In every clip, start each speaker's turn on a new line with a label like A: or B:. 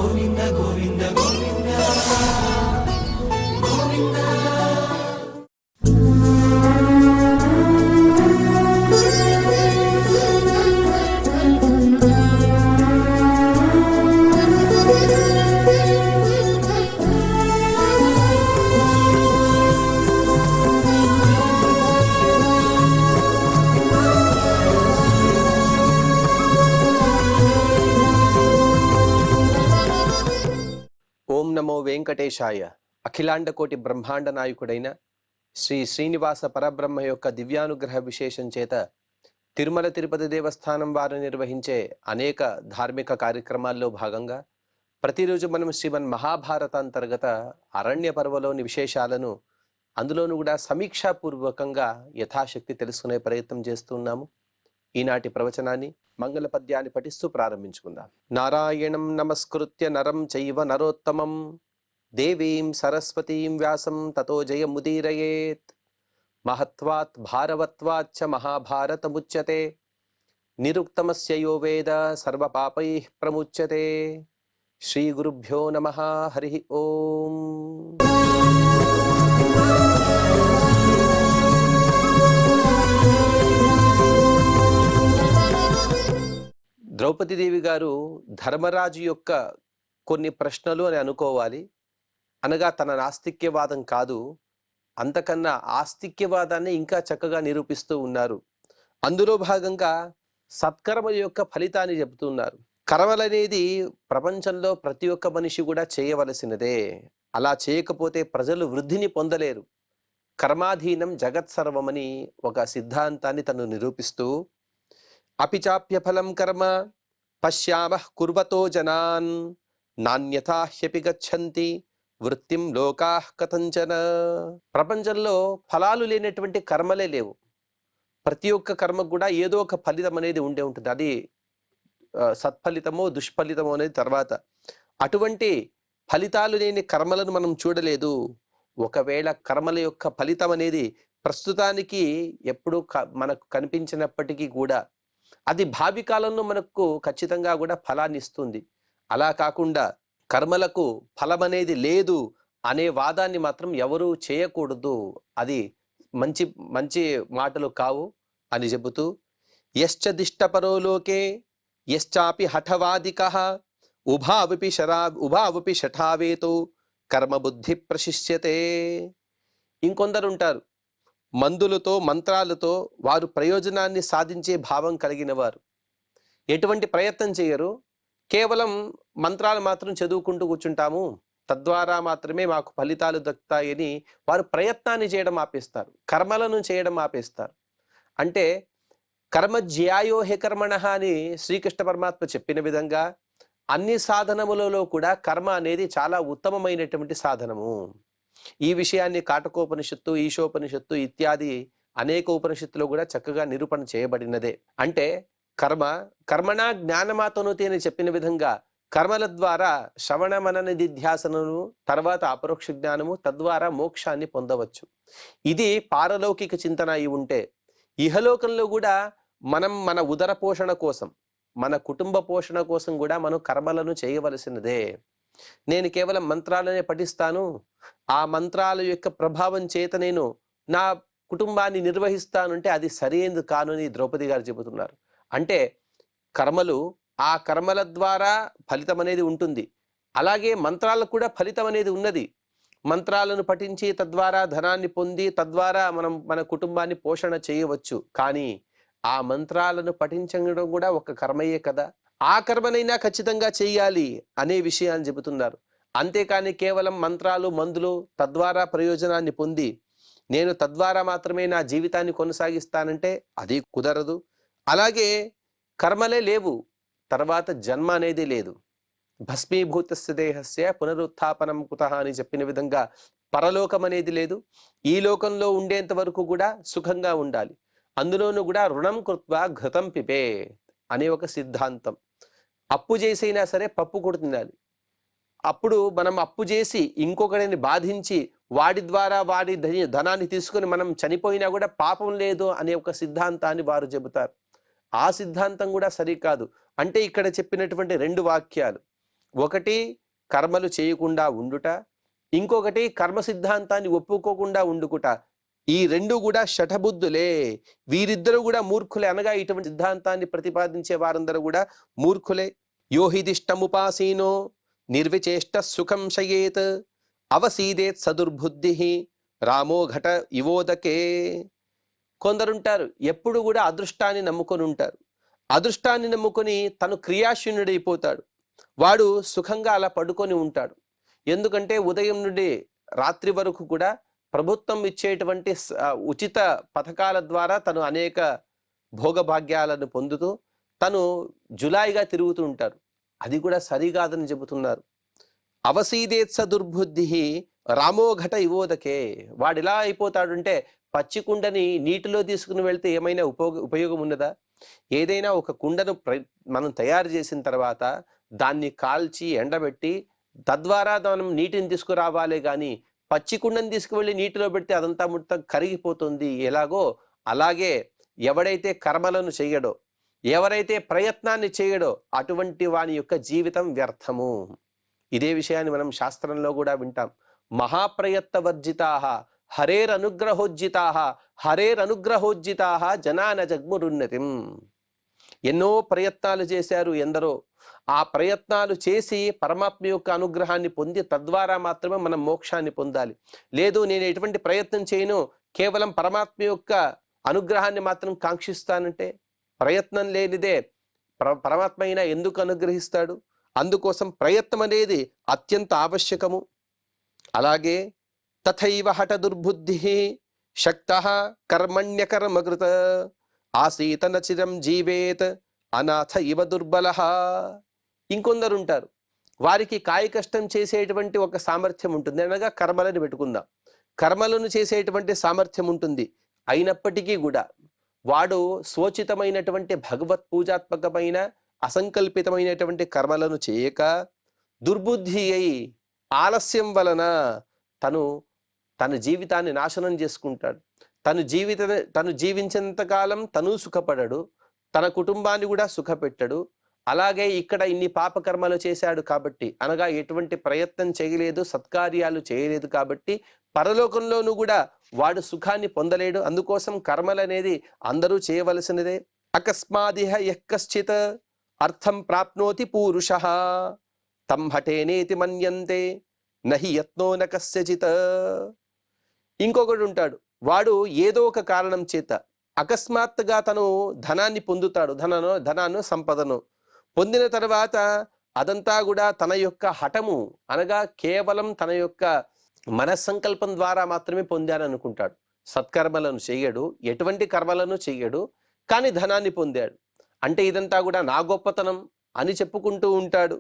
A: గోవింద గోవింద గోవింద గోవింద.
B: ఓం నమో వెంకటేశాయ. అఖిలాండ కోటి బ్రహ్మాండ నాయకుడైన శ్రీ శ్రీనివాస పరబ్రహ్మ యొక్క దివ్యానుగ్రహ విశేషం చేత తిరుమల తిరుపతి దేవస్థానం వారు నిర్వహించే అనేక ధార్మిక కార్యక్రమాల్లో భాగంగా ప్రతిరోజు మనం శ్రీమన్ మహాభారత అంతర్గత అరణ్య పర్వలోని విశేషాలను అందులోనూ కూడా సమీక్షాపూర్వకంగా యథాశక్తి తెలుసుకునే ప్రయత్నం చేస్తున్నాము. ఈనాటి ప్రవచనాన్ని మంగళ పద్యాన్ని పఠిస్తూ ప్రారంభించుకుందాం. నారాయణం నమస్కృత్య నరం చైవ నరోత్తమం దేవీం సరస్వతీం వ్యాసం తతో జయముదీరయేత్. మహత్వాత్ భారవత్వాచ్చ మహాభారతముచ్యతే నిరుక్తమస్య యో వేద సర్వపాపైః ప్రముచ్యతే. శ్రీ గురుభ్యో నమః. హరి ఓం. ద్రౌపదీదేవి గారు ధర్మరాజు యొక్క కొన్ని ప్రశ్నలు అని అనుకోవాలి. అనగా తన నాస్తిక్యవాదం కాదు, అంతకన్నా ఆస్తిక్యవాదాన్ని ఇంకా చక్కగా నిరూపిస్తూ ఉన్నారు. అందులో భాగంగా సత్కర్మ యొక్క ఫలితాన్ని చెబుతున్నారు. కర్మలనేది ప్రపంచంలో ప్రతి ఒక్క మనిషి కూడా చేయవలసినదే. అలా చేయకపోతే ప్రజలు వృద్ధిని పొందలేరు. కర్మాధీనం జగత్ సర్వమని ఒక సిద్ధాంతాన్ని తను నిరూపిస్తూ అపిచాప్య ఫలం కర్మ పశ్యామః కుర్వతో జనాన్ నాణ్యథా హ్యపి గచ్చంతి వృత్తిం లోకాః కథంచన. ప్రపంచంలో ఫలాలు లేనటువంటి కర్మలే లేవు. ప్రతి ఒక్క కర్మకు కూడా ఏదో ఒక ఫలితం అనేది ఉండే ఉంటుంది. అది సత్ఫలితమో దుష్ఫలితమో అనేది తర్వాత. అటువంటి ఫలితాలు లేని కర్మలను మనం చూడలేదు. ఒకవేళ కర్మల యొక్క ఫలితం అనేది ప్రస్తుతానికి ఎప్పుడు మనకు కనిపించినప్పటికీ కూడా అది భావి కాలంలో మనకు ఖచ్చితంగా కూడా ఫలాన్ని ఇస్తుంది. అలా కాకుండా కర్మలకు ఫలం అనేది లేదు అనే వాదాన్ని మాత్రం ఎవరూ చేయకూడదు. అది మంచి మంచి మాటలు కావు అని చెబుతూ యశ్చ దిష్టపరో లోకే యశ్చాపి హఠవాదికః ఉభావపి శఠావేతో కర్మబుద్ధి ప్రశిష్యతే. ఇంకొందరు ఉంటారు, మందులతో మంత్రాలతో వారు ప్రయోజనాన్ని సాధించే భావం కలిగిన వారు. ఎటువంటి ప్రయత్నం చేయరు, కేవలం మంత్రాలు మాత్రం చదువుకుంటూ కూర్చుంటాము, తద్వారా మాత్రమే మాకు ఫలితాలు దక్కుతాయని వారు ప్రయత్నాన్ని చేయడం ఆపేస్తారు, కర్మలను చేయడం ఆపేస్తారు. అంటే కర్మజ్యాయో హే కర్మణః అని శ్రీకృష్ణ పరమాత్మ చెప్పిన విధంగా అన్ని సాధనములలో కూడా కర్మ అనేది చాలా ఉత్తమమైనటువంటి సాధనము. ఈ విషయాన్ని కాటకోపనిషత్తు, ఈశోపనిషత్తు ఇత్యాది అనేక ఉపనిషత్తులో కూడా చక్కగా నిరూపణ చేయబడినదే. అంటే కర్మణ జ్ఞానమాతనుతి అని చెప్పిన విధంగా కర్మల ద్వారా శ్రవణ మనన నిధ్యాసనము, తర్వాత అపరోక్ష జ్ఞానము, తద్వారా మోక్షాన్ని పొందవచ్చు. ఇది పారలౌకిక చింతన అయి ఉంటే, ఇహలోకంలో కూడా మనం మన ఉదర పోషణ కోసం, మన కుటుంబ పోషణ కోసం కూడా మనం కర్మలను చేయవలసినదే. నేను కేవలం మంత్రాలనే పఠిస్తాను, ఆ మంత్రాల యొక్క ప్రభావం చేత నేను నా కుటుంబాన్ని నిర్వహిస్తానంటే అది సరైనది కాను అని ద్రౌపది గారు చెబుతున్నారు. అంటే కర్మలు, ఆ కర్మల ద్వారా ఫలితం అనేది ఉంటుంది. అలాగే మంత్రాలకు కూడా ఫలితం అనేది ఉన్నది. మంత్రాలను పఠించి తద్వారా ధనాన్ని పొంది తద్వారా మనం మన కుటుంబాన్ని పోషణ చేయవచ్చు. కానీ ఆ మంత్రాలను పఠించడం కూడా ఒక కర్మయే కదా. ఆ కర్మనైనా ఖచ్చితంగా చెయ్యాలి అనే విషయాన్ని చెబుతున్నారు. అంతేకాని కేవలం మంత్రాలు మందులు తద్వారా ప్రయోజనాన్ని పొంది నేను తద్వారా మాత్రమే నా జీవితాన్ని కొనసాగిస్తానంటే అది కుదరదు. అలాగే కర్మలే లేవు, తర్వాత జన్మ అనేది లేదు. భస్మీభూతస్య దేహస్య పునరుత్థాపనం కుతః అని చెప్పిన విధంగా పరలోకం అనేది లేదు. ఈ లోకంలో ఉండేంత వరకు కూడా సుఖంగా ఉండాలి. అందులోనూ కూడా రుణం కృత్వా ఘృతం పిపే అనే ఒక సిద్ధాంతం. అప్పు చేసైనా సరే పప్పు కూడా తినాలి. అప్పుడు మనం అప్పు చేసి ఇంకొకరిని బాధించి వాడి ద్వారా వాడి ధనాన్ని తీసుకొని మనం చనిపోయినా కూడా పాపం లేదు అనే ఒక సిద్ధాంతాన్ని వారు చెబుతారు. ఆ సిద్ధాంతం కూడా సరికాదు. అంటే ఇక్కడ చెప్పినటువంటి రెండు వాక్యాలు, ఒకటి కర్మలు చేయకుండా ఉండుట, ఇంకొకటి కర్మ సిద్ధాంతాన్ని ఒప్పుకోకుండా ఉండుకుట. ఈ రెండు కూడా శఠబుద్ధులే. వీరిద్దరూ కూడా మూర్ఖులే. అనగా ఇటువంటి సిద్ధాంతాన్ని ప్రతిపాదించే వారందరూ కూడా మూర్ఖులే. యోహిదిష్టముపాసీనో నిర్విచేష్ట సుఖం శయేత్ అవసీదేత్ సదుర్బుద్ధి రామో ఘట ఇవోదకే. కొందరుంటారు ఎప్పుడు కూడా అదృష్టాన్ని నమ్ముకొని ఉంటారు. అదృష్టాన్ని నమ్ముకొని తను క్రియాశూన్యుడైపోతాడు. వాడు సుఖంగా అలా పడుకొని ఉంటాడు. ఎందుకంటే ఉదయం నుండి రాత్రి వరకు కూడా ప్రభుత్వం ఇచ్చేటువంటి ఉచిత పథకాల ద్వారా తను అనేక భోగభాగ్యాలను పొందుతూ తను జులాయిగా తిరుగుతూ ఉంటారు. అది కూడా సరికాదని చెబుతున్నారు. అవసీదేత్స దుర్బుద్ధి రామోఘట ఇవోదకే. వాడు ఎలా అయిపోతాడంటే పచ్చి కుండని నీటిలో తీసుకుని వెళ్తే ఏమైనా ఉపయోగం ఉన్నదా? ఏదైనా ఒక కుండను మనం తయారు చేసిన తర్వాత దాన్ని కాల్చి ఎండబెట్టి తద్వారా మనం నీటిని తీసుకురావాలే కానీ పచ్చి కుండని తీసుకువెళ్ళి నీటిలో పెడితే అదంతా మొత్తం కరిగిపోతుంది. ఎలాగో అలాగే ఎవడైతే కర్మలను చెయ్యడో, ఎవరైతే ప్రయత్నాన్ని చేయడో అటువంటి వాని యొక్క జీవితం వ్యర్థము. ఇదే విషయాన్ని మనం శాస్త్రంలో కూడా వింటాం. మహాప్రయత్నవర్జితాః హరేరనుగ్రహోజ్జితాః హరేరనుగ్రహోజ్జితాః జనాన జగ్మురున్నతిం. ఎన్నో ప్రయత్నాలు చేశారు ఎందరో. ఆ ప్రయత్నాలు చేసి పరమాత్మ యొక్క అనుగ్రహాన్ని పొంది తద్వారా మాత్రమే మనం మోక్షాన్ని పొందాలి. లేదు నేను ఎటువంటి ప్రయత్నం చేయను, కేవలం పరమాత్మ యొక్క అనుగ్రహాన్ని మాత్రం కాంక్షిస్తానంటే ప్రయత్నం లేనిదే పరమాత్మ అయినా ఎందుకు అనుగ్రహిస్తాడు? అందుకోసం ప్రయత్నం అనేది అత్యంత ఆవశ్యకము. అలాగే తథైవ హఠ దుర్బుద్ధి శక్తః కర్మణ్యకర్మకృత ఆసీతన చిరం జీవేత్ అనాథ ఇవ దుర్బలః. ఇంకొందరు ఉంటారు, వారికి కాయ కష్టం చేసేటువంటి ఒక సామర్థ్యం ఉంటుంది. అనగా కర్మలను పెట్టుకుందాం, కర్మలను చేసేటువంటి సామర్థ్యం ఉంటుంది. అయినప్పటికీ కూడా వాడు స్వోచితమైనటువంటి భగవత్ పూజాత్మకమైన అసంకల్పితమైనటువంటి కర్మలను చేయక దుర్బుద్ధి అయి ఆలస్యం వలన తన జీవితాన్ని నాశనం చేసుకుంటాడు. తను జీవించేంతకాలం తను సుఖపడడు, తన కుటుంబాన్ని కూడా సుఖపెట్టడు. అలాగే ఇక్కడ ఇన్ని పాపకర్మలు చేశాడు కాబట్టి, అనగా ఎటువంటి ప్రయత్నం చేయలేదు, సత్కార్యాలు చేయలేదు కాబట్టి పరలోకంలోనూ కూడా వాడు సుఖాన్ని పొందలేడు. అందుకోసం కర్మలు అనేది అందరూ చేయవలసినదే. అకస్మాదిహ యఃకశ్చిత్ అర్థం ప్రాప్నోతి పూరుషః తం హఠేనేతి మన్యంతే నహి యత్నో న కస్యచిత్. ఇంకొకడు ఉంటాడు, వాడు ఏదో ఒక కారణం చేత అకస్మాత్తుగా తను ధనాన్ని పొందుతాడు. ధనాన్ని సంపదను పొందిన తర్వాత అదంతా కూడా తన యొక్క హఠము, అనగా కేవలం తన యొక్క మనస్సంకల్పం ద్వారా మాత్రమే పొందాను అనుకుంటాడు. సత్కర్మలను చెయ్యడు, ఎటువంటి కర్మలను చెయ్యడు, కానీ ధనాన్ని పొందాడు. అంటే ఇదంతా కూడా నా గొప్పతనం అని చెప్పుకుంటూ ఉంటాడు.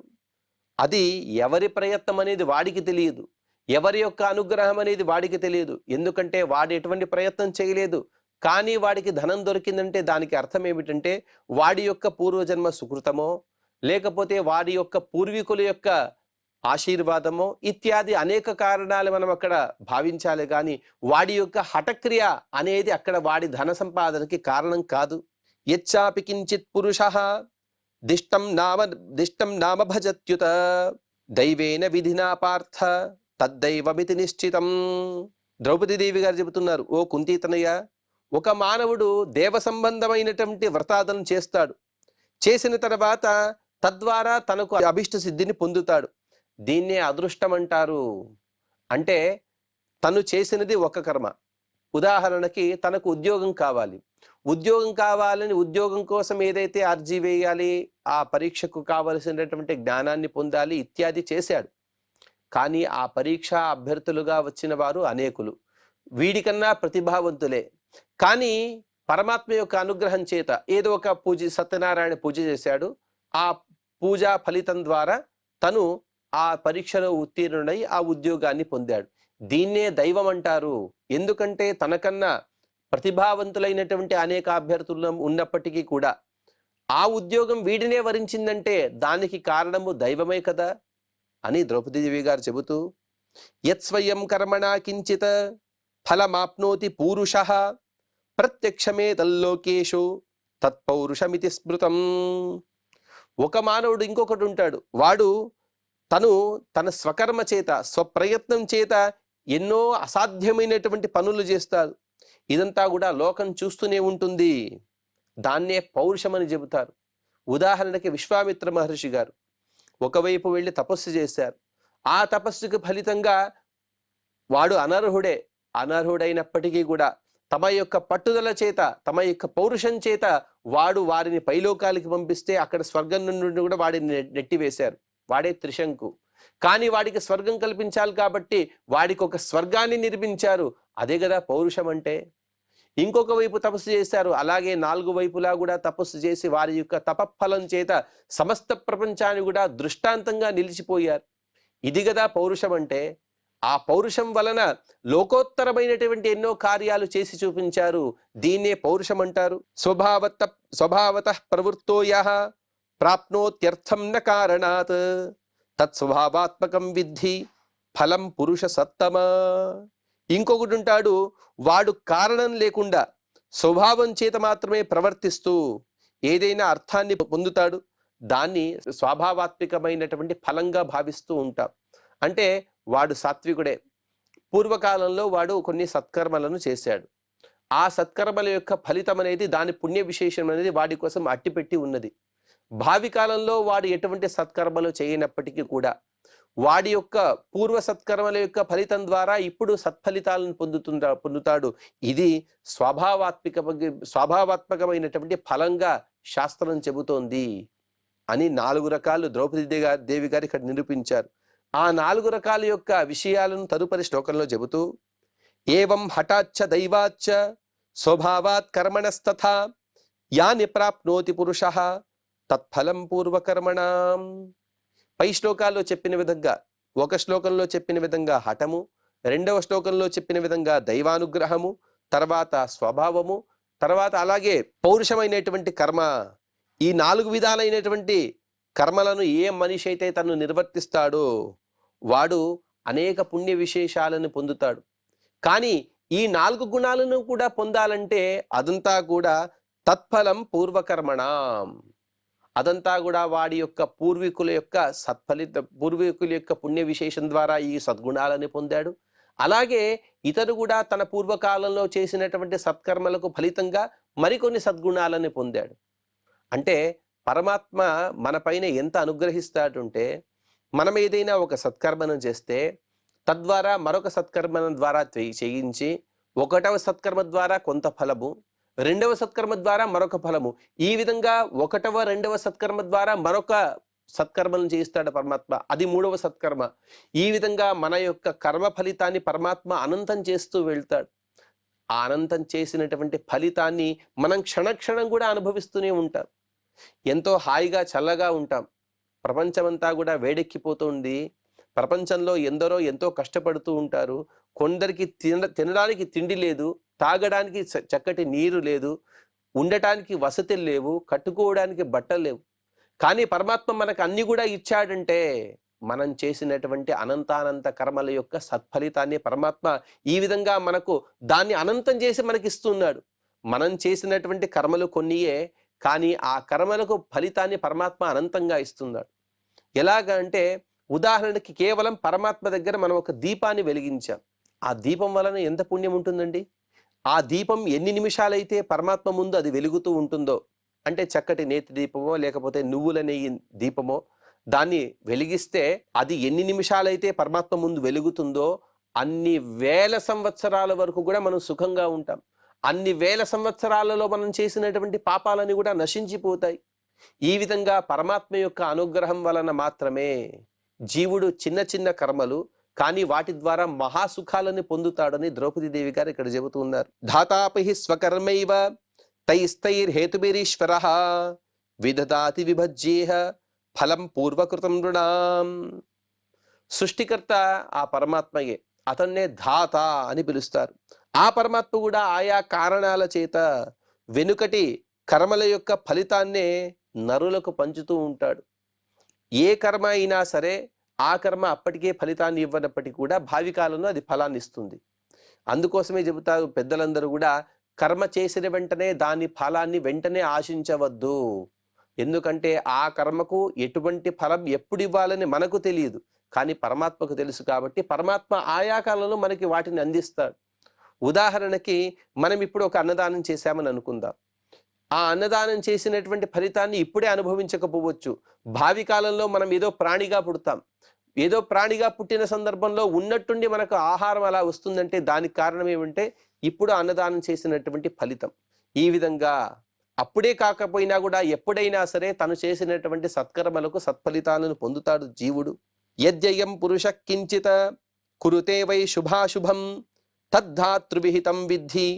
B: అది ఎవరి ప్రయత్నం అనేది వాడికి తెలియదు, ఎవరి యొక్క అనుగ్రహం అనేది వాడికి తెలియదు. ఎందుకంటే వాడు ఎటువంటి ప్రయత్నం చేయలేదు. కానీ వాడికి ధనం దొరికిందంటే దానికి అర్థం ఏమిటంటే వాడి యొక్క పూర్వజన్మ సుకృతమో, లేకపోతే వాడి యొక్క పూర్వీకుల యొక్క ఆశీర్వాదమో ఇత్యాది అనేక కారణాలు మనం అక్కడ భావించాలి. కానీ వాడి యొక్క హఠక్రియ అనేది అక్కడ వాడి ధన సంపాదనకి కారణం కాదు. యచ్చాపి కించిత్ పురుషః దిష్టం నామ భజత్యుత దైవేన విధినా పార్థ తద్దైవమితి నిశ్చితం. ద్రౌపదీదేవి గారు చెబుతున్నారు, ఓ కుంతీతనయ్య, ఒక మానవుడు దేవ సంబంధమైనటువంటి వ్రతాలను చేస్తాడు. చేసిన తర్వాత తద్వారా తనకు అభిష్ట సిద్ధిని పొందుతాడు. దీన్నే అదృష్టం అంటారు. అంటే తను చేసినది ఒక కర్మ. ఉదాహరణకి తనకు ఉద్యోగం కావాలి, ఉద్యోగం కావాలని ఉద్యోగం కోసం ఏదైతే అర్జీ వేయాలి, ఆ పరీక్షకు కావలసినటువంటి జ్ఞానాన్ని పొందాలి ఇత్యాది చేశాడు. కానీ ఆ పరీక్ష అభ్యర్థులుగా వచ్చిన వారు అనేకులు, వీడికన్నా ప్రతిభావంతులే. కానీ పరమాత్మ యొక్క అనుగ్రహం చేత ఏదో ఒక సత్యనారాయణ పూజ చేశాడు. ఆ పూజా ఫలితం ద్వారా తను ఆ పరీక్షలో ఉత్తీర్ణుడై ఆ ఉద్యోగాన్ని పొందాడు. దీన్నే దైవం అంటారు. ఎందుకంటే తనకన్నా ప్రతిభావంతులైనటువంటి అనేక అభ్యర్థులు ఉన్నప్పటికీ కూడా ఆ ఉద్యోగం వీడినే వరించిందంటే దానికి కారణము దైవమే కదా అని ద్రౌపదీదేవి గారు చెబుతూ, యత్స్వయం కర్మణా కించిత్ ఫలమాప్నోతి పూరుషః ప్రత్యక్షమే తల్లోకేషు తత్పౌరుషమితి స్మృతం. ఒక మానవుడు ఇంకొకటి ఉంటాడు, వాడు తను తన స్వకర్మ చేత స్వప్రయత్నం చేత ఎన్నో అసాధ్యమైనటువంటి పనులు చేస్తారు. ఇదంతా కూడా లోకం చూస్తూనే ఉంటుంది. దాన్నే పౌరుషమని చెబుతారు. ఉదాహరణకి విశ్వామిత్ర మహర్షి గారు ఒకవైపు వెళ్ళి తపస్సు చేశారు. ఆ తపస్సుకు ఫలితంగా వాడు అనర్హుడైనప్పటికీ కూడా తమ యొక్క పట్టుదల చేత, తమ యొక్క పౌరుషం చేత వాడు వారిని పైలోకాలకి పంపిస్తే అక్కడ స్వర్గం నుండి కూడా వాడిని నెట్టివేశారు. వాడే త్రిశంకు. కానీ వాడికి స్వర్గం కల్పించాలి కాబట్టి వాడికి ఒక స్వర్గాన్ని నిర్మించారు. అదే కదా పౌరుషం అంటే. ఇంకొక వైపు తపస్సు చేశారు. అలాగే 4 వైపులా కూడా తపస్సు చేసి వారి యొక్క తపఫలం చేత సమస్త ప్రపంచాన్ని కూడా దృష్టాంతంగా నిలిచిపోయారు. ఇది కదా పౌరుషం అంటే. ఆ పౌరుషం వలన లోకోత్తరమైనటువంటి ఎన్నో కార్యాలు చేసి చూపించారు. దీన్నే పౌరుషం అంటారు. స్వభావతః ప్రవృత్తో యః ప్రాప్నోత్యర్థం న కారణాత్ తత్స్వభావాత్మకం విద్ధి ఫలం పురుష సత్తమ. ఇంకొకటి ఉంటాడు, వాడు కారణం లేకుండా స్వభావం చేత మాత్రమే ప్రవర్తిస్తూ ఏదైనా అర్థాన్ని పొందుతాడు. దాన్ని స్వభావాత్మకమైనటువంటి ఫలంగా భావిస్తూ ఉంటాం. అంటే వాడు సాత్వికుడే. పూర్వకాలంలో వాడు కొన్ని సత్కర్మలను చేశాడు. ఆ సత్కర్మల యొక్క ఫలితం అనేది, దాని పుణ్య విశేషం అనేది వాడి కోసం అట్టిపెట్టి ఉన్నది. భావి కాలంలో వాడు ఎటువంటి సత్కర్మలు చేయనప్పటికీ కూడా వాడి యొక్క పూర్వ సత్కర్మల యొక్క ఫలితం ద్వారా ఇప్పుడు సత్ఫలితాలను పొందుతాడు. ఇది స్వభావాత్మకమైనటువంటి ఫలంగా శాస్త్రం చెబుతోంది అని 4 రకాలు ద్రౌపది దేవి గారు ఇక్కడ నిరూపించారు. ఆ 4 రకాల యొక్క విషయాలను తదుపరి శ్లోకంలో చెబుతూ, ఏవం హఠాచ్చ దైవాచ్చ స్వభావాత్ కర్మణస్తథా యాని ప్రాప్నోతి పురుషః తత్ఫలం పూర్వకర్మణాం. పై శ్లోకాల్లో చెప్పిన విధంగా, ఒక శ్లోకంలో చెప్పిన విధంగా హఠము, 2వ శ్లోకంలో చెప్పిన విధంగా దైవానుగ్రహము, తర్వాత స్వభావము, తర్వాత అలాగే పౌరుషమైనటువంటి కర్మ. ఈ 4 విధాలైనటువంటి కర్మలను ఏ మనిషి అయితే తను నిర్వర్తిస్తాడో వాడు అనేక పుణ్య విశేషాలను పొందుతాడు. కానీ ఈ 4 గుణాలను కూడా పొందాలంటే అదంతా కూడా తత్ఫలం పూర్వకర్మణం. అదంతా కూడా వాడి యొక్క పూర్వీకుల యొక్క పుణ్య విశేషం ద్వారా ఈ సద్గుణాలని పొందాడు. అలాగే ఇతడు కూడా తన పూర్వకాలంలో చేసినటువంటి సత్కర్మలకు ఫలితంగా మరికొన్ని సద్గుణాలని పొందాడు. అంటే పరమాత్మ మన పైన ఎంత అనుగ్రహిస్తాడంటే, మనం ఏదైనా ఒక సత్కర్మను చేస్తే తద్వారా మరొక సత్కర్మను ద్వారా చేయించి, 1వ సత్కర్మ ద్వారా కొంత ఫలము, 2వ సత్కర్మ ద్వారా మరొక ఫలము, ఈ విధంగా 1వ 2వ సత్కర్మ ద్వారా మరొక సత్కర్మను చేయిస్తాడు పరమాత్మ. అది 3వ సత్కర్మ. ఈ విధంగా మన యొక్క కర్మ ఫలితాన్ని పరమాత్మ అనంతం చేస్తూ వెళ్తాడు. ఆ అనంతం చేసినటువంటి ఫలితాన్ని మనం క్షణక్షణం కూడా అనుభవిస్తూనే ఉంటాం. ఎంతో హాయిగా చల్లగా ఉంటాం. ప్రపంచమంతా కూడా వేడెక్కిపోతుంది. ప్రపంచంలో ఎంతో కష్టపడుతూ ఉంటారు. కొందరికి తినడానికి తిండి లేదు, తాగడానికి చక్కటి నీరు లేదు, ఉండటానికి వసతులు లేవు, కట్టుకోవడానికి బట్టలు లేవు. కానీ పరమాత్మ మనకు అన్ని కూడా ఇచ్చాడంటే మనం చేసినటువంటి అనంతానంత కర్మల యొక్క సత్ఫలితాన్ని పరమాత్మ ఈ విధంగా మనకు దాన్ని అనంతం చేసి మనకి ఇస్తున్నాడు. మనం చేసినటువంటి కర్మలు కొన్నియే, కానీ ఆ కర్మలకు ఫలితాన్ని పరమాత్మ అనంతంగా ఇస్తున్నాడు. ఎలాగంటే ఉదాహరణకి కేవలం పరమాత్మ దగ్గర మనం ఒక దీపాన్ని వెలిగించాం. ఆ దీపం వలన ఎంత పుణ్యం ఉంటుందండి. ఆ దీపం ఎన్ని నిమిషాలైతే పరమాత్మ ముందు అది వెలుగుతూ ఉంటుందో, అంటే చక్కటి నేతి దీపమో లేకపోతే నువ్వుల నెయ్యి దీపమో, దాన్ని వెలిగిస్తే అది ఎన్ని నిమిషాలైతే పరమాత్మ ముందు వెలుగుతుందో అన్ని వేల సంవత్సరాల వరకు కూడా మనం సుఖంగా ఉంటాం. అన్ని వేల సంవత్సరాలలో మనం చేసినటువంటి పాపాలని కూడా నశించిపోతాయి. ఈ విధంగా పరమాత్మ యొక్క అనుగ్రహం వలన మాత్రమే జీవుడు చిన్న చిన్న కర్మలు కానీ వాటి ద్వారా మహాసుఖాలను పొందుతాడని ద్రౌపదీదేవి గారు ఇక్కడ చెబుతూ ఉన్నారు. ధాతాపి స్వకర్మైవ తైస్తైర్హేతుభిరీశ్వరః విదదాతి విభజ్యేహ ఫలం పూర్వకృతం నృణాం. సృష్టికర్త ఆ పరమాత్మయే, అతన్నే ధాత అని పిలుస్తారు. ఆ పరమాత్మ కూడా ఆయా కారణాల చేత వెనుకటి కర్మల యొక్క ఫలితాన్నే నరులకు పంచుతూ ఉంటాడు. ఏ కర్మ అయినా సరే ఆ కర్మ అప్పటికే ఫలితాన్ని ఇవ్వనప్పటికీ కూడా భావి కాలంలో అది ఫలాన్ని ఇస్తుంది. అందుకోసమే చెబుతారు పెద్దలందరూ కూడా, కర్మ చేసిన వెంటనే దాని ఫలాన్ని వెంటనే ఆశించవద్దు. ఎందుకంటే ఆ కర్మకు ఎటువంటి ఫలం ఎప్పుడు ఇవ్వాలని మనకు తెలియదు, కానీ పరమాత్మకు తెలుసు. కాబట్టి పరమాత్మ ఆయా కాలంలో మనకి వాటిని అందిస్తాడు. ఉదాహరణకి మనం ఇప్పుడు ఒక అన్నదానం చేశామని అనుకుందాం. ఆ అన్నదానం చేసినటువంటి ఫలితాన్ని ఇప్పుడే అనుభవించకపోవచ్చు. భావి కాలంలో మనం ఏదో ప్రాణిగా పుడతాం. ఏదో ప్రాణిగా పుట్టిన సందర్భంలో ఉన్నట్టుండి మనకు ఆహారం అలా వస్తుందంటే దానికి కారణం ఏమంటే ఇప్పుడు అన్నదానం చేసినటువంటి ఫలితం. ఈ విధంగా అప్పుడే కాకపోయినా కూడా ఎప్పుడైనా సరే తను చేసినటువంటి సత్కర్మలకు సత్ఫలితాలను పొందుతాడు జీవుడు. యద్యయం పురుష కించిత కురుతే వై శుభాశుభం తద్ధాతృవిహితం విద్ధి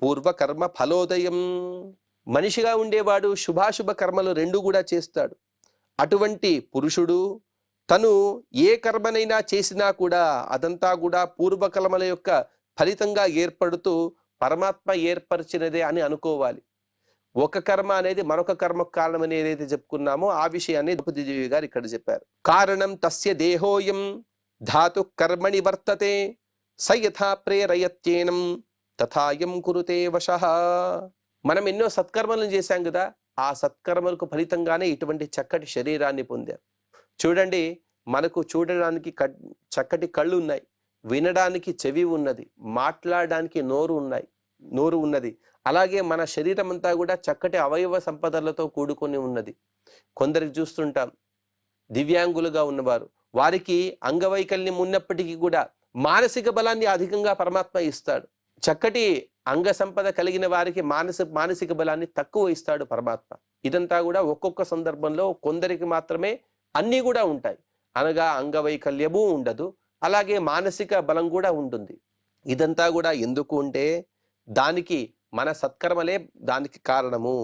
B: పూర్వకర్మ ఫలోదయం. మనిషిగా ఉండేవాడు శుభాశుభ కర్మలు రెండు కూడా చేస్తాడు. అటువంటి పురుషుడు తను ఏ కర్మనైనా చేసినా కూడా అదంతా కూడా పూర్వకర్మల యొక్క ఫలితంగా ఏర్పడుతూ పరమాత్మ ఏర్పరిచినదే అని అనుకోవాలి. ఒక కర్మ అనేది మరొక కర్మకు కారణం అని ఏదైతే చెప్పుకున్నామో ఆ విషయాన్ని ద్రౌపదీదేవి గారు ఇక్కడ చెప్పారు. కారణం తస్య దేహోయం ధాతు కర్మణి వర్తతే స యథా ప్రేరయత్యేనం తథాయం కురుతే వశః. మనం ఎన్నో సత్కర్మలను చేశాం కదా, ఆ సత్కర్మలకు ఫలితంగానే ఇటువంటి చక్కటి శరీరాన్ని పొందారు. చూడండి, మనకు చూడడానికి చక్కటి కళ్ళు ఉన్నాయి, వినడానికి చెవి ఉన్నది, మాట్లాడడానికి నోరు ఉన్నది. అలాగే మన శరీరం అంతా కూడా చక్కటి అవయవ సంపదలతో కూడుకొని ఉన్నది. కొందరికి చూస్తుంటాం దివ్యాంగులుగా ఉన్నవారు, వారికి అంగవైకల్యం ఉన్నప్పటికీ కూడా మానసిక బలాన్ని అధికంగా పరమాత్మ ఇస్తాడు. చక్కటి అంగ సంపద కలిగిన వారికి మానసిక బలాన్ని తక్కువ ఇస్తాడు పరమాత్మ. ఇదంతా కూడా ఒక్కొక్క సందర్భంలో కొందరికి మాత్రమే అన్నీ కూడా ఉంటాయి. అనగా అంగవైకల్యము ఉండదు, అలాగే మానసిక బలం కూడా ఉంటుంది. ఇదంతా కూడా ఎందుకు ఉంటే దానికి మన సత్కర్మలే దానికి కారణము.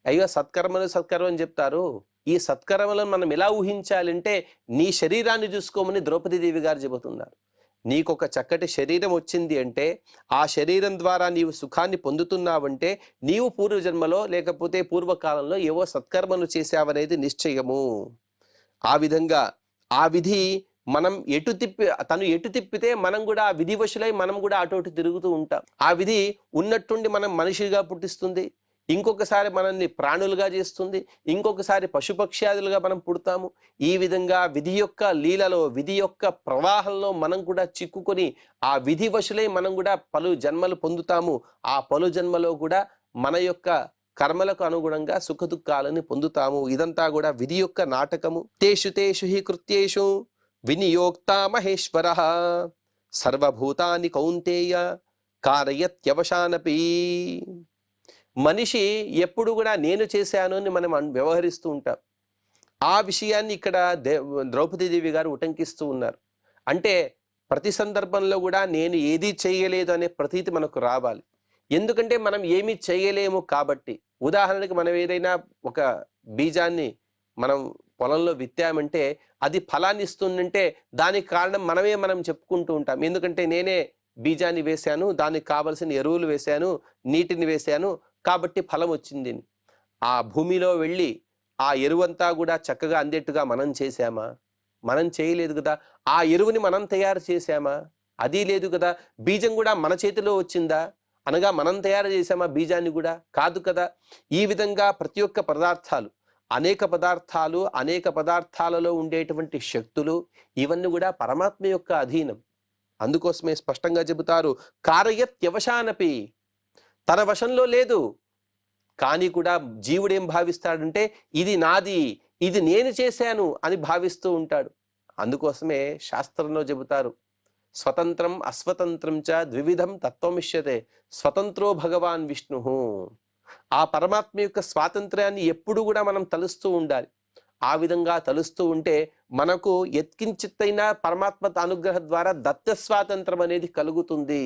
B: అయ్యో సత్కర్మలు అని చెప్తారు. ఈ సత్కర్మలను మనం ఎలా ఊహించాలంటే నీ శరీరాన్ని చూసుకోమని ద్రౌపదీదేవి గారు చెబుతున్నారు. నీకొక చక్కటి శరీరం వచ్చింది అంటే ఆ శరీరం ద్వారా నీవు సుఖాన్ని పొందుతున్నావంటే నీవు పూర్వజన్మలో లేకపోతే పూర్వకాలంలో ఏవో సత్కర్మలు చేశావనేది నిశ్చయము. ఆ విధంగా ఆ విధి మనం తను ఎటు తిప్పితే మనం కూడా ఆ విధి వశులై మనం కూడా అటు తిరుగుతూ ఉంటాం. ఆ విధి ఉన్నట్టుండి మనం మనిషిగా పుట్టిస్తుంది, ఇంకొకసారి మనల్ని ప్రాణులుగా చేస్తుంది, ఇంకొకసారి పశుపక్ష్యాదులుగా మనం పుడతాము. ఈ విధంగా విధి యొక్క లీలలో, విధి యొక్క ప్రవాహంలో మనం కూడా చిక్కుకొని ఆ విధి వశులై మనం కూడా పలు జన్మలు పొందుతాము. ఆ పలు జన్మలో కూడా మన యొక్క కర్మలకు అనుగుణంగా సుఖ దుఃఖాలను పొందుతాము. ఇదంతా కూడా విధి యొక్క నాటకము. తేషు తేషు హి కృత్యేషు వినియోక్తా మహేశ్వరః సర్వభూతాని కౌంతేయ కారయత్యవశానపి. మనిషి ఎప్పుడు కూడా నేను చేశాను అని మనం వ్యవహరిస్తూ ఉంటాం. ఆ విషయాన్ని ఇక్కడ ద్రౌపదీదేవి గారు ఉటంకిస్తూ ఉన్నారు. అంటే ప్రతి సందర్భంలో కూడా నేను ఏదీ చేయలేదు అనే ప్రతీతి మనకు రావాలి. ఎందుకంటే మనం ఏమీ చేయలేము కాబట్టి. ఉదాహరణకి మనం ఏదైనా ఒక బీజాన్ని మనం పొలంలో విత్తామంటే అది ఫలాన్ని ఇస్తుందంటే దానికి కారణం మనం చెప్పుకుంటూ ఉంటాం. ఎందుకంటే నేనే బీజాన్ని వేశాను, దానికి కావలసిన ఎరువులు వేశాను, నీటిని వేశాను, కాబట్టి ఫలం వచ్చింది. ఆ భూమిలో వెళ్ళి ఆ ఎరువంతా కూడా చక్కగా అందేట్టుగా మనం చేశామా? మనం చేయలేదు కదా. ఆ ఎరువుని మనం తయారు చేశామా? అది లేదు కదా. బీజం కూడా మన చేతిలో వచ్చిందా? అనగా మనం తయారు చేశామా బీజాన్ని కూడా? కాదు కదా. ఈ విధంగా ప్రతి ఒక్క పదార్థాలు, అనేక పదార్థాలలో ఉండేటువంటి శక్తులు ఇవన్నీ కూడా పరమాత్మ యొక్క అధీనం. అందుకోసమే స్పష్టంగా చెబుతారు, కారయత్యవశానపి, తన వశంలో లేదు. కానీ కూడా జీవుడు ఏం భావిస్తాడంటే ఇది నాది, ఇది నేను చేశాను అని భావిస్తూ ఉంటాడు. అందుకోసమే శాస్త్రంలో చెబుతారు, స్వతంత్రం అస్వతంత్రం చ ద్వివిధం తత్వమిష్యతే స్వతంత్రో భగవాన్ విష్ణు. ఆ పరమాత్మ యొక్క స్వాతంత్ర్యాన్ని ఎప్పుడు కూడా మనం తలుస్తూ ఉండాలి. ఆ విధంగా తలుస్తూ ఉంటే మనకు ఎత్కించిత్తైనా పరమాత్మ అనుగ్రహం ద్వారా దత్త స్వాతంత్రం అనేది కలుగుతుంది.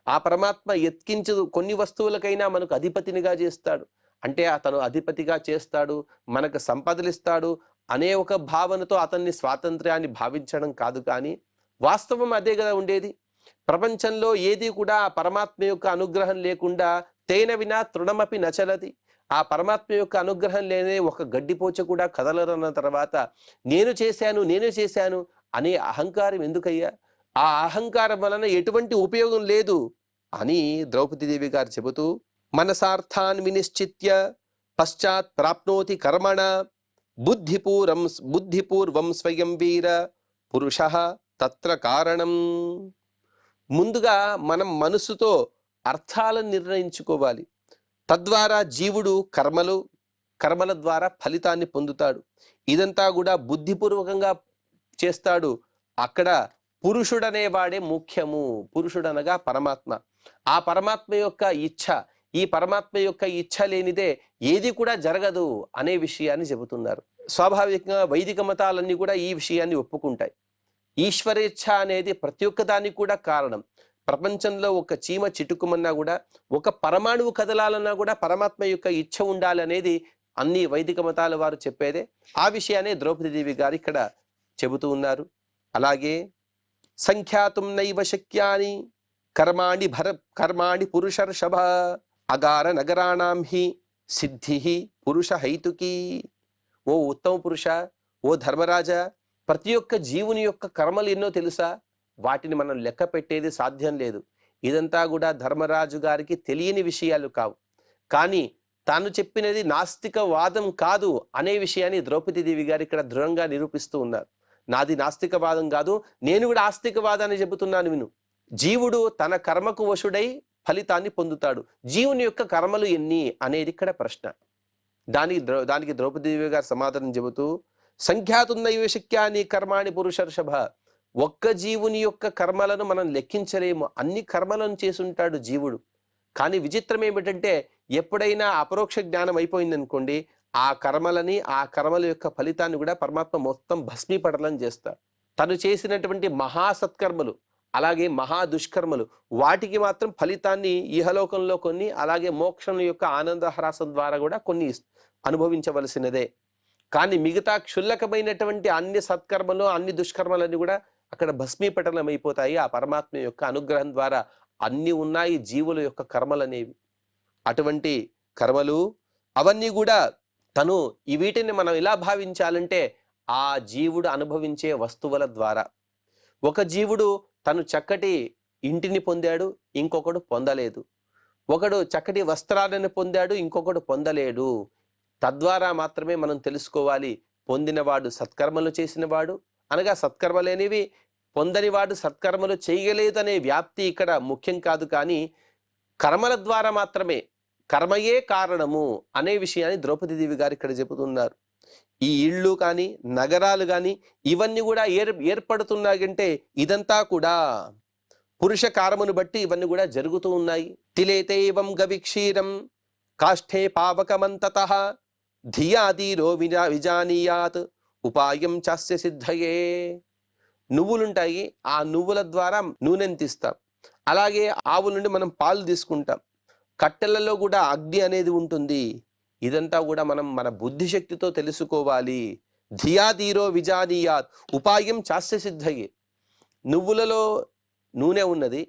B: ఆ పరమాత్మ ఎత్కించు కొన్ని వస్తువులకైనా మనకు అధిపతినిగా చేస్తాడు. అంటే అతను అధిపతిగా చేస్తాడు, మనకు సంపదలిస్తాడు అనే ఒక భావనతో అతన్ని స్వాతంత్ర్యాన్ని భావించడం కాదు. కానీ వాస్తవం అదే కదా ఉండేది. ప్రపంచంలో ఏది కూడా ఆ పరమాత్మ యొక్క అనుగ్రహం లేకుండా తేన వినా తృణమపి నచలది. ఆ పరమాత్మ యొక్క అనుగ్రహం లేనే ఒక గడ్డిపోచ కూడా కదలరన్న తర్వాత నేను చేశాను అనే అహంకారం ఎందుకయ్యా? ఆ అహంకారం వలన ఎటువంటి ఉపయోగం లేదు అని ద్రౌపదీదేవి గారు చెబుతూ, మనసార్థాన్ వినిశ్చిత్య పశ్చాత్ ప్రాప్నోతి కర్మణ బుద్ధిపూర్వం స్వయం వీర పురుష తత్ర కారణం. ముందుగా మనం మనసుతో అర్థాలను నిర్ణయించుకోవాలి. తద్వారా జీవుడు కర్మల ద్వారా ఫలితాన్ని పొందుతాడు. ఇదంతా కూడా బుద్ధిపూర్వకంగా చేస్తాడు. అక్కడ పురుషుడనేవాడే ముఖ్యము. పురుషుడనగా పరమాత్మ. ఆ పరమాత్మ యొక్క ఇచ్ఛ, ఈ పరమాత్మ యొక్క ఇచ్ఛ లేనిదే ఏది కూడా జరగదు అనే విషయాన్ని చెబుతున్నారు. స్వాభావికంగా వైదిక మతాలన్నీ కూడా ఈ విషయాన్ని ఒప్పుకుంటాయి. ఈశ్వరేచ్ఛ అనేది ప్రతి ఒక్క దానికి కూడా కారణం. ప్రపంచంలో ఒక చీమ చిటుకుమన్నా కూడా, ఒక పరమాణువు కదలాలన్నా కూడా పరమాత్మ యొక్క ఇచ్ఛ ఉండాలనేది అన్ని వైదిక మతాల వారు చెప్పేదే. ఆ విషయాన్ని ద్రౌపదీదేవి గారు ఇక్కడ చెబుతూ ఉన్నారు. అలాగే సంఖ్యాతుం నైవ శక్యాని కర్మాణి పురుషర్షభ అగార నగరాణం హి సిద్ధి పురుష హైతుకి. ఓ ఉత్తమ పురుష, ఓ ధర్మరాజా, ప్రతి ఒక్క జీవుని యొక్క కర్మలు ఎన్నో తెలుసా? వాటిని మనం లెక్క పెట్టేది సాధ్యం లేదు. ఇదంతా కూడా ధర్మరాజు గారికి తెలియని విషయాలు కావు. కానీ తాను చెప్పినది నాస్తికవాదం కాదు అనే విషయాన్ని ద్రౌపదీదేవి గారు ఇక్కడ దృఢంగా నిరూపిస్తూ ఉన్నారు. నాది నాస్తికవాదం కాదు, నేను కూడా ఆస్తికవాదాన్ని చెబుతున్నాను విను. జీవుడు తన కర్మకు వశుడై ఫలితాన్ని పొందుతాడు. జీవుని యొక్క కర్మలు ఎన్ని అనేది ఇక్కడ ప్రశ్న. దానికి ద్రౌపదీదేవి గారు సమాధానం చెబుతూ, సంఖ్యాతున్నైవ శక్యాని కర్మాణి పురుషర్షభ. ఒక్క జీవుని యొక్క కర్మలను మనం లెక్కించలేము. అన్ని కర్మలను చేసుంటాడు జీవుడు. కానీ విచిత్రం ఏమిటంటే, ఎప్పుడైనా అపరోక్ష జ్ఞానం అయిపోయిందనుకోండి, ఆ కర్మల యొక్క ఫలితాన్ని కూడా పరమాత్మ మొత్తం భస్మీపటలం చేస్తాడు. తను చేసినటువంటి మహాసత్కర్మలు, అలాగే మహా దుష్కర్మలు, వాటికి మాత్రం ఫలితాన్ని ఇహలోకంలో కొన్ని, అలాగే మోక్షం యొక్క ఆనందహ్రాసం ద్వారా కూడా కొన్ని అనుభవించవలసినదే. కానీ మిగతా క్షుల్లకమైనటువంటి అన్ని సత్కర్మలు, అన్ని దుష్కర్మలన్నీ కూడా అక్కడ భస్మీపటలం అయిపోతాయి. ఆ పరమాత్మ యొక్క అనుగ్రహం ద్వారా అన్ని ఉన్నాయి జీవుల యొక్క కర్మలనేవి. అటువంటి కర్మలు అవన్నీ కూడా వీటిని మనం ఎలా భావించాలంటే, ఆ జీవుడు అనుభవించే వస్తువుల ద్వారా. ఒక జీవుడు తను చక్కటి ఇంటిని పొందాడు, ఇంకొకడు పొందలేదు. ఒకడు చక్కటి వస్త్రాలను పొందాడు, ఇంకొకడు పొందలేడు. తద్వారా మాత్రమే మనం తెలుసుకోవాలి, పొందినవాడు సత్కర్మలు చేసినవాడు, అనగా సత్కర్మలేనివి పొందనివాడు సత్కర్మలు చేయలేదనే వ్యాప్తి ఇక్కడ ముఖ్యం కాదు. కానీ కర్మల ద్వారా మాత్రమే, కర్మయే కారణము అనే విషయాన్ని ద్రౌపదీదేవి గారు ఇక్కడ చెబుతున్నారు. ఈ ఇళ్ళు కానీ, నగరాలు కానీ, ఇవన్నీ కూడా ఏర్పడుతున్నాయంటే ఇదంతా కూడా పురుష కారమును బట్టి ఇవన్నీ కూడా జరుగుతూ ఉన్నాయి. తిలేతేవం గవిక్షీరం కాష్ఠే పావకమంతతః ధియాధీరో విజానీయాత్ ఉపాయం చాస్య సిద్ధయే. నువ్వులుంటాయి, ఆ నువ్వుల ద్వారా నూనెని తీస్తాం. అలాగే ఆవుల నుండి మనం పాలు తీసుకుంటాం. కట్టెలలో కూడా అగ్ని అనేది ఉంటుంది. ఇదంతా కూడా మనం మన బుద్ధిశక్తితో తెలుసుకోవాలి. ధియాధీరో విజానీయాత్ ఉపాయం చాస్య సిద్ధయే. నువ్వులలో నూనె ఉన్నది,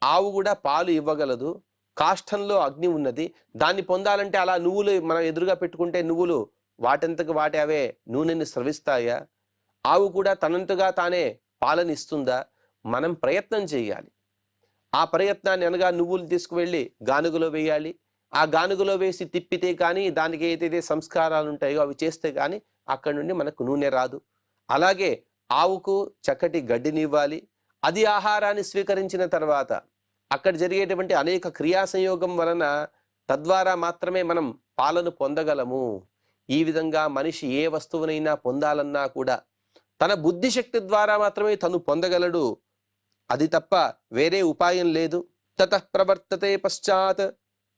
B: ఆవు కూడా పాలు ఇవ్వగలదు, కాష్టంలో అగ్ని ఉన్నది. దాన్ని పొందాలంటే అలా నువ్వులు మనం ఎదురుగా పెట్టుకుంటే నువ్వులు వాటంతకు వాటి అవే నూనెని స్రవిస్తాయా? ఆవు కూడా తనంతగా తానే పాలను ఇస్తుందా? మనం ప్రయత్నం చేయాలి. ఆ ప్రయత్నాన్ని అనగా నువ్వులు తీసుకువెళ్ళి గానుగలో వేయాలి. ఆ గానుగలో వేసి తిప్పితే కానీ, దానికి ఏదైతే సంస్కారాలు ఉంటాయో అవి చేస్తే కానీ అక్కడి నుండి మనకు నూనె రాదు. అలాగే ఆవుకు చక్కటి గడ్డిని ఇవ్వాలి. అది ఆహారాన్ని స్వీకరించిన తర్వాత అక్కడ జరిగేటువంటి అనేక క్రియా సంయోగం వలన తద్వారా మాత్రమే మనం పాలను పొందగలము. ఈ విధంగా మనిషి ఏ వస్తువునైనా పొందాలన్నా కూడా తన బుద్ధిశక్తి ద్వారా మాత్రమే తను పొందగలడు. అది తప్ప వేరే ఉపాయం లేదు. తతః ప్రవర్తతే పశ్చాత్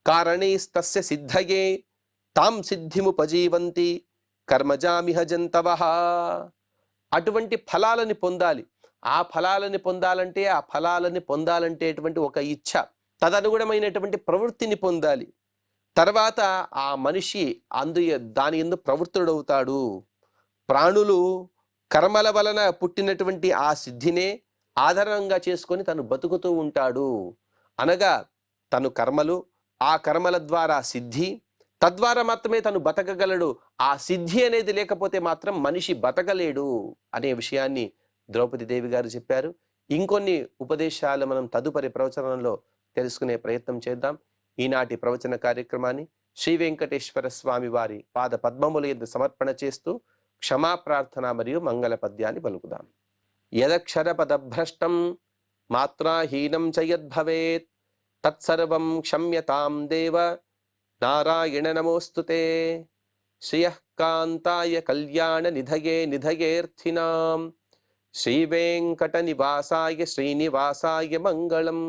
B: కారణైస్తస్య సిద్ధయే తాం సిద్ధిముపజీవంతి కర్మజామిహ జంతవః. అటువంటి ఫలాలని పొందాలి. ఆ ఫలాలని పొందాలంటే అటువంటి ఒక ఇచ్ఛ, తదనుగుణమైనటువంటి ప్రవృత్తిని పొందాలి. తర్వాత ఆ మనిషి దాని యందు ప్రవృత్తుడవుతాడు. ప్రాణులు కర్మల వలన పుట్టినటువంటి ఆ సిద్ధినే ఆధారంగా చేసుకొని తను బతుకుతూ ఉంటాడు. అనగా తను కర్మలు, ఆ కర్మల ద్వారా సిద్ధి, తద్వారా మాత్రమే తను బతకగలడు. ఆ సిద్ధి అనేది లేకపోతే మాత్రం మనిషి బతకలేడు అనే విషయాన్ని ద్రౌపదీదేవి గారు చెప్పారు. ఇంకొన్ని ఉపదేశాలు మనం తదుపరి ప్రవచనంలో తెలుసుకునే ప్రయత్నం చేద్దాం. ఈనాటి ప్రవచన కార్యక్రమాన్ని శ్రీ వెంకటేశ్వర స్వామి వారి పాద పద్మముల యందు సమర్పణ చేస్తూ క్షమా ప్రార్థన మరియు మంగళ పద్యాన్ని పలుకుదాం. యదక్షర పదభ్రష్టం మాత్రాహీనం చ యద్భవేత్ తత్సర్వం క్షమ్యతాం దేవ నారాయణ నమోస్తుతే. శ్రియః కాంతాయ కళ్యాణ నిధయే నిధయేర్థినాం శ్రీ వెంకట నివాసాయ శ్రీనివాసాయ మంగళం.